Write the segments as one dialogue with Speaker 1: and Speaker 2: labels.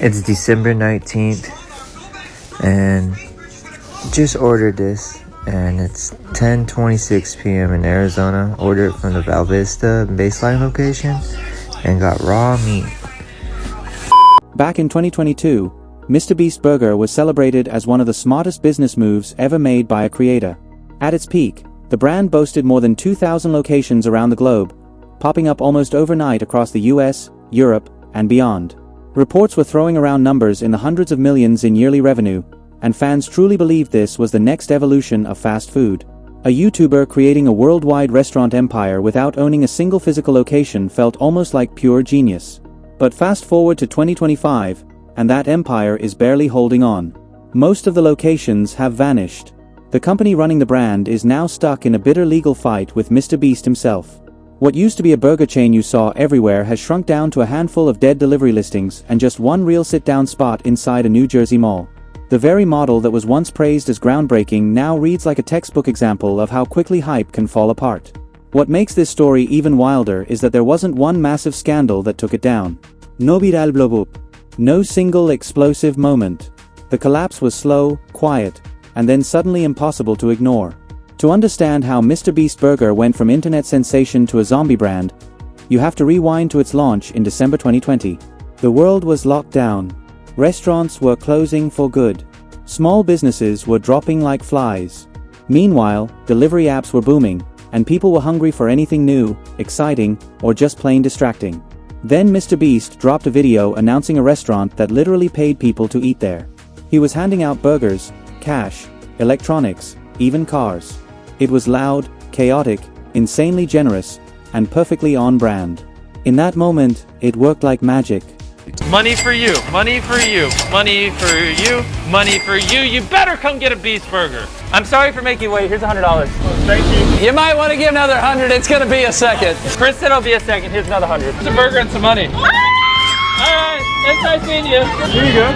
Speaker 1: It's December 19th and just ordered this, and it's 10:26 p.m. in Arizona. Ordered from the Val Vista baseline location and got raw meat.
Speaker 2: Back in 2022, MrBeast Burger was celebrated as one of the smartest business moves ever made by a creator. At its peak, the brand boasted more than 2,000 locations around the globe, popping up almost overnight across the US, Europe, and beyond. Reports were throwing around numbers in the hundreds of millions in yearly revenue, and fans truly believed this was the next evolution of fast food. A YouTuber creating a worldwide restaurant empire without owning a single physical location felt almost like pure genius. But fast forward to 2025, and that empire is barely holding on. Most of the locations have vanished. The company running the brand is now stuck in a bitter legal fight with MrBeast himself. What used to be a burger chain you saw everywhere has shrunk down to a handful of dead delivery listings and just one real sit-down spot inside a New Jersey mall. The very model that was once praised as groundbreaking now reads like a textbook example of how quickly hype can fall apart. What makes this story even wilder is that there wasn't one massive scandal that took it down. No viral blow up. No single explosive moment. The collapse was slow, quiet, and then suddenly impossible to ignore. To understand how MrBeast Burger went from internet sensation to a zombie brand, you have to rewind to its launch in December 2020. The world was locked down. Restaurants were closing for good. Small businesses were dropping like flies. Meanwhile, delivery apps were booming, and people were hungry for anything new, exciting, or just plain distracting. Then MrBeast dropped a video announcing a restaurant that literally paid people to eat there. He was handing out burgers, cash, electronics, even cars. It was loud, chaotic, insanely generous, and perfectly on brand. In that moment, it worked like magic.
Speaker 3: Money for you, money for you, money for you, money for you. You better come get a Beast Burger. I'm sorry for making you wait. Here's $100. Oh, thank you. You might want to give another 100. It's going to be a second. Chris said it'll be a second. Here's another 100. It's a burger and some money. All right, it's nice meeting you. Here you go.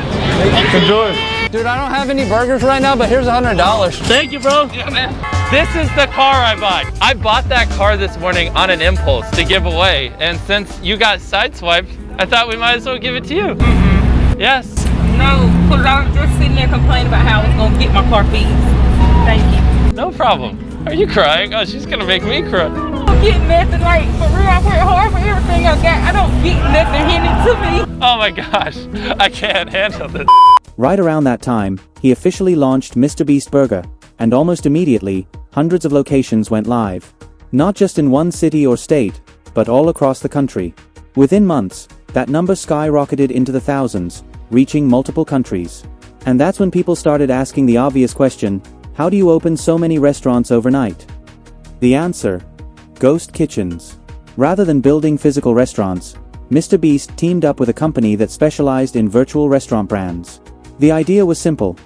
Speaker 3: Enjoy. Dude, I don't have any burgers right now, but here's $100. Thank you, bro. Yeah, man. This is the car I bought. I bought that car this morning on an impulse to give away, and since you got sideswiped, I thought we might as well give it to you. Mm-hmm. Yes.
Speaker 4: No, because I was just sitting there complaining about how I was going to get my car fixed. Thank you.
Speaker 3: No problem. Are you crying? Oh, she's going to make me cry.
Speaker 4: I don't get nothing, like, for real, I work hard for everything I got. I don't get nothing handed to me.
Speaker 3: Oh my gosh, I can't handle this.
Speaker 2: Right around that time, he officially launched MrBeast Burger, and almost immediately, hundreds of locations went live. Not just in one city or state, but all across the country. Within months, that number skyrocketed into the thousands, reaching multiple countries. And that's when people started asking the obvious question, how do you open so many restaurants overnight? The answer: ghost kitchens. Rather than building physical restaurants, MrBeast teamed up with a company that specialized in virtual restaurant brands. The idea was simple.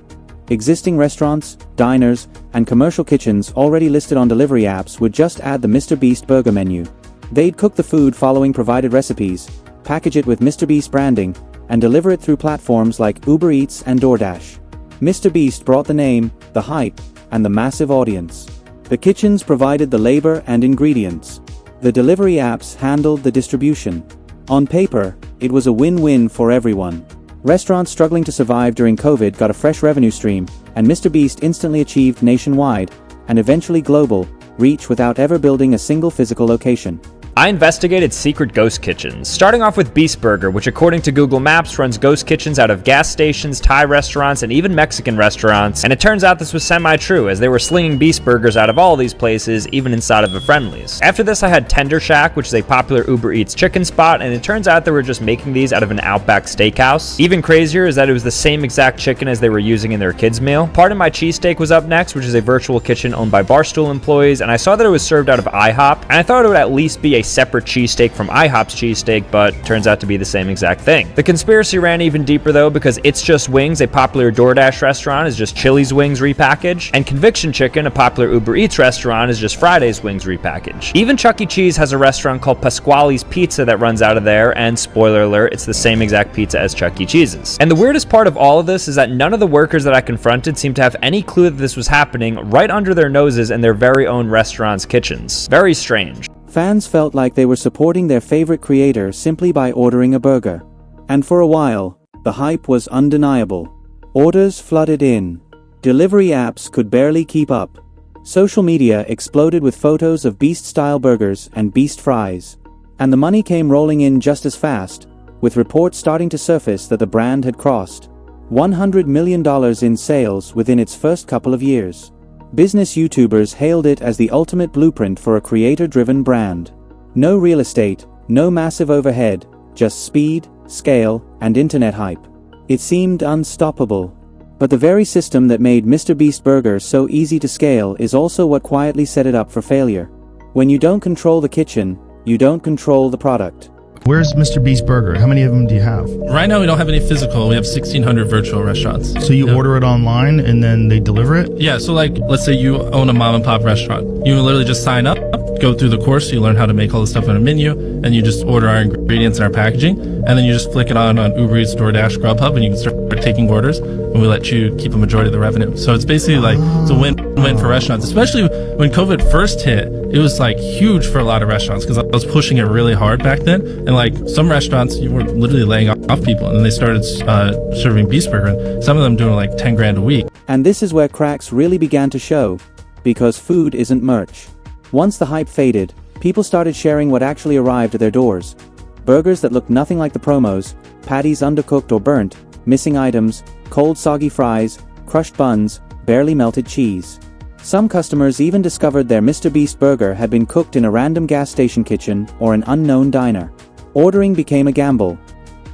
Speaker 2: Existing restaurants, diners, and commercial kitchens already listed on delivery apps would just add the MrBeast Burger menu. They'd cook the food following provided recipes, package it with MrBeast branding, and deliver it through platforms like Uber Eats and DoorDash. MrBeast brought the name, the hype, and the massive audience. The kitchens provided the labor and ingredients. The delivery apps handled the distribution. On paper, it was a win-win for everyone. Restaurants struggling to survive during COVID got a fresh revenue stream, and MrBeast instantly achieved nationwide, and eventually global, reach without ever building a single physical location.
Speaker 5: I investigated secret ghost kitchens, starting off with Beast Burger, which according to Google Maps runs ghost kitchens out of gas stations, Thai restaurants, and even Mexican restaurants, and it turns out this was semi-true, as they were slinging Beast Burgers out of all these places, even inside of the Friendlies. After this I had Tender Shack, which is a popular Uber Eats chicken spot, and it turns out they were just making these out of an Outback Steakhouse. Even crazier is that it was the same exact chicken as they were using in their kids' meal. Pardon My Cheesesteak was up next, which is a virtual kitchen owned by Barstool employees, and I saw that it was served out of IHOP, and I thought it would at least be a separate cheesesteak from IHOP's cheesesteak, but turns out to be the same exact thing. The conspiracy ran even deeper though, because It's Just Wings, a popular DoorDash restaurant, is just Chili's wings repackaged, and Conviction Chicken, a popular Uber Eats restaurant, is just Friday's wings repackaged. Even Chuck E. Cheese has a restaurant called Pasquale's Pizza that runs out of there, and spoiler alert, it's the same exact pizza as Chuck E. Cheese's. And the weirdest part of all of this is that none of the workers that I confronted seemed to have any clue that this was happening right under their noses in their very own restaurants' kitchens. Very strange.
Speaker 2: Fans felt like they were supporting their favorite creator simply by ordering a burger. And for a while, The hype was undeniable. Orders flooded in. Delivery apps could barely keep up. Social media exploded with photos of Beast-style burgers and Beast fries. And the money came rolling in just as fast, with reports starting to surface that the brand had crossed $100 million in sales within its first couple of years. Business YouTubers hailed it as the ultimate blueprint for a creator-driven brand. No real estate, no massive overhead, just speed, scale, and internet hype. It seemed unstoppable. But the very system that made MrBeast Burger so easy to scale is also what quietly set it up for failure. When you don't control the kitchen, you don't control the product.
Speaker 6: Where's MrBeast Burger? How many of them do you have?
Speaker 7: Right now we don't have any physical. We have 1,600 virtual restaurants.
Speaker 6: So you order it online and then they deliver it?
Speaker 7: Yeah, so like, let's say you own a mom and pop restaurant. You literally just sign up, go through the course, you learn how to make all the stuff on a menu, and you just order our ingredients and our packaging, and then you just flick it on Uber Eats, DoorDash, Grubhub, and you can start taking orders, and we let you keep a majority of the revenue. So it's basically like, it's a win-win for restaurants, especially when COVID first hit. It was like huge for a lot of restaurants because I was pushing it really hard back then. And like some restaurants, you were literally laying off people, and then they started serving Beast Burger, and some of them doing like 10 grand a week.
Speaker 2: And this is where cracks really began to show, because food isn't merch. Once the hype faded, people started sharing what actually arrived at their doors. Burgers that looked nothing like the promos, patties undercooked or burnt, missing items, cold soggy fries, crushed buns, barely melted cheese. Some customers even discovered their MrBeast Burger had been cooked in a random gas station kitchen or an unknown diner. Ordering became a gamble.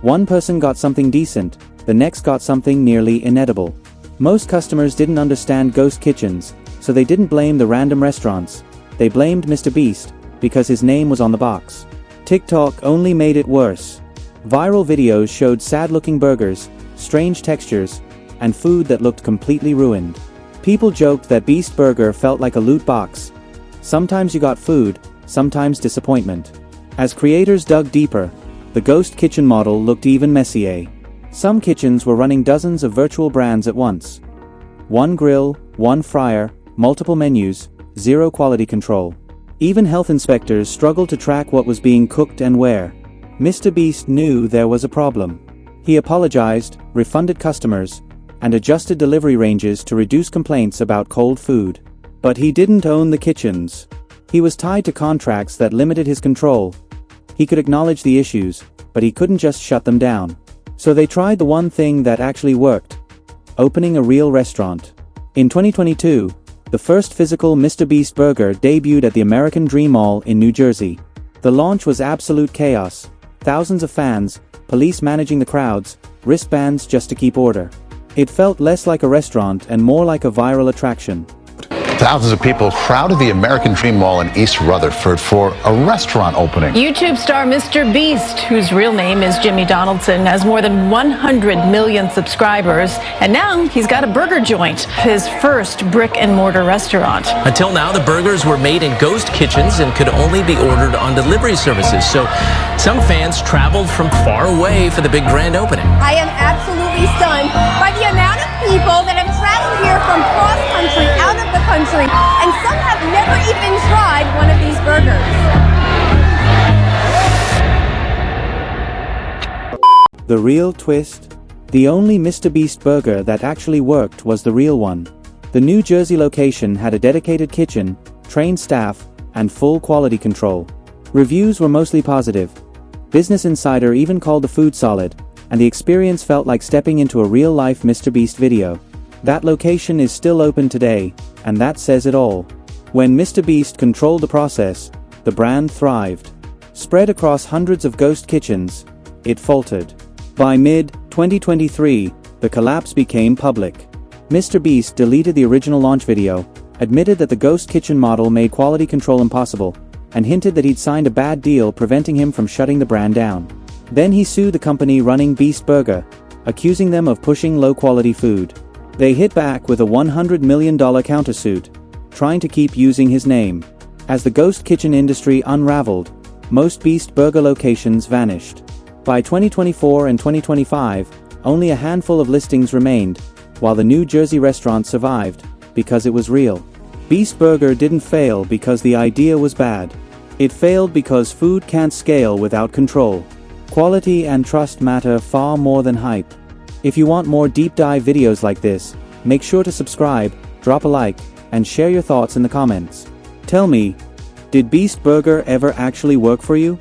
Speaker 2: One person got something decent, the next got something nearly inedible. Most customers didn't understand ghost kitchens, so they didn't blame the random restaurants. They blamed MrBeast because his name was on the box. TikTok only made it worse. Viral videos showed sad-looking burgers, strange textures, and food that looked completely ruined. People joked that Beast Burger felt like a loot box. Sometimes you got food, sometimes disappointment. As creators dug deeper, the ghost kitchen model looked even messier. Some kitchens were running dozens of virtual brands at once. One grill, one fryer, multiple menus, zero quality control. Even health inspectors struggled to track what was being cooked and where. MrBeast knew there was a problem. He apologized, refunded customers, and adjusted delivery ranges to reduce complaints about cold food. But he didn't own the kitchens. He was tied to contracts that limited his control. He could acknowledge the issues, but he couldn't just shut them down. So they tried the one thing that actually worked: opening a real restaurant. In 2022, the first physical MrBeast Burger debuted at the American Dream Mall in New Jersey. The launch was absolute chaos. Thousands of fans, police managing the crowds, wristbands just to keep order. It felt less like a restaurant and more like a viral attraction.
Speaker 8: Thousands of people crowded the American Dream Mall in East Rutherford for a restaurant opening.
Speaker 9: YouTube star MrBeast, whose real name is Jimmy Donaldson, has more than 100 million subscribers, and now he's got a burger joint, his first brick-and-mortar restaurant.
Speaker 10: Until now, the burgers were made in ghost kitchens and could only be ordered on delivery services, so some fans traveled from far away for the big grand opening.
Speaker 11: I am absolutely stunned by the amount of people that have traveled here from cross-country, out of the country, and some have never even tried one of these burgers.
Speaker 2: The real twist? The only MrBeast Burger that actually worked was the real one. The New Jersey location had a dedicated kitchen, trained staff, and full quality control. Reviews were mostly positive. Business Insider even called the food solid, and the experience felt like stepping into a real-life MrBeast video. That location is still open today, and that says it all. When MrBeast controlled the process, the brand thrived. Spread across hundreds of ghost kitchens, it faltered. By mid-2023, the collapse became public. MrBeast deleted the original launch video, admitted that the ghost kitchen model made quality control impossible, and hinted that he'd signed a bad deal preventing him from shutting the brand down. Then he sued the company running Beast Burger, accusing them of pushing low-quality food. They hit back with a $100 million countersuit, trying to keep using his name. As the ghost kitchen industry unraveled, most Beast Burger locations vanished. By 2024 and 2025, only a handful of listings remained, while the New Jersey restaurant survived, because it was real. Beast Burger didn't fail because the idea was bad. It failed because food can't scale without control. Quality and trust matter far more than hype. If you want more deep dive videos like this, make sure to subscribe, drop a like, and share your thoughts in the comments. Tell me, did Beast Burger ever actually work for you?